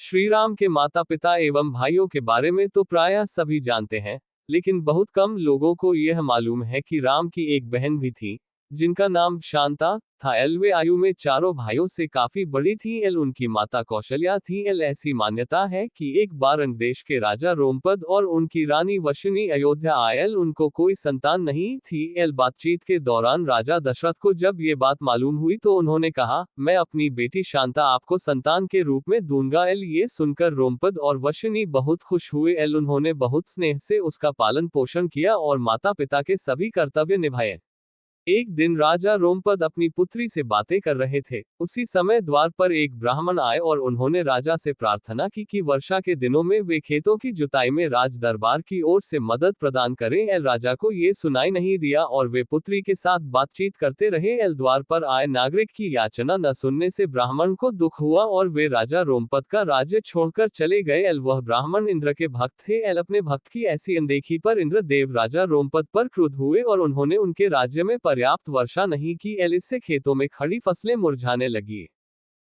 श्री राम के माता पिता एवं भाइयों के बारे में तो प्रायः सभी जानते हैं, लेकिन बहुत कम लोगों को यह मालूम है कि राम की एक बहन भी थी, जिनका नाम शांता था। वे आयु में चारों भाइयों से काफी बड़ी थी। उनकी माता कौशल्या थी। ऐसी मान्यता है कि एक बार अन्य देश के राजा रोमपद और उनकी रानी वशिनी अयोध्या आए। उनको कोई संतान नहीं थी। बातचीत के दौरान राजा दशरथ को जब ये बात मालूम हुई तो उन्होंने कहा, मैं अपनी बेटी शांता आपको संतान के रूप में दूंगा। ये सुनकर रोमपद और वशिनी बहुत खुश हुए। उन्होंने बहुत स्नेह से उसका पालन पोषण किया और माता पिता के सभी कर्तव्य निभाए। एक दिन राजा रोमपद अपनी पुत्री से बातें कर रहे थे। उसी समय द्वार पर एक ब्राह्मण आए और उन्होंने राजा से प्रार्थना की कि वर्षा के दिनों में वे खेतों की जुताई में राज दरबार की ओर से मदद प्रदान करें। राजा को ये सुनाई नहीं दिया और वे पुत्री के साथ बातचीत करते रहे। द्वार पर आए नागरिक की याचना न सुनने से ब्राह्मण को दुख हुआ और वे राजा रोमपद का राज्य छोड़कर चले गए। वह ब्राह्मण इंद्र के भक्त थे। अपने भक्त की ऐसी अनदेखी पर इंद्र देव राजा रोमपद पर क्रुद्ध हुए और उन्होंने उनके राज्य में पर्याप्त वर्षा नहीं की। इससे खेतों में खड़ी फसलें मुरझाने लगी।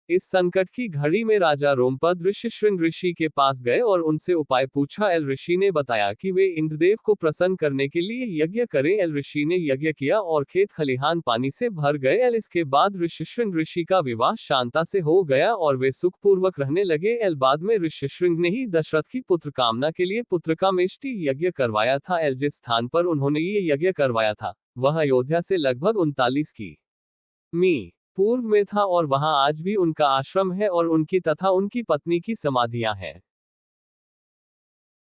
इस संकट की घड़ी में राजा रोमपद ऋषिशृंग ऋषि के पास गए और उनसे उपाय पूछा। ऋषि ने बताया कि वे इंद्रदेव को प्रसन्न करने के लिए यज्ञ करें। ऋषि ने यज्ञ किया और खेत खलिहान पानी से भर गए। इसके बाद ऋषिशृंग ऋषि का विवाह शांता से हो गया और वे सुखपूर्वक रहने लगे। बाद में ऋषिशृंग ने ही दशरथ की पुत्र कामना के लिए पुत्रकामेष्टि यज्ञ करवाया था। जिस स्थान पर उन्होंने ये यज्ञ करवाया था वह अयोध्या से लगभग 39 की.मी. पूर्व में था और वहां आज भी उनका आश्रम है और उनकी तथा उनकी पत्नी की समाधियां हैं।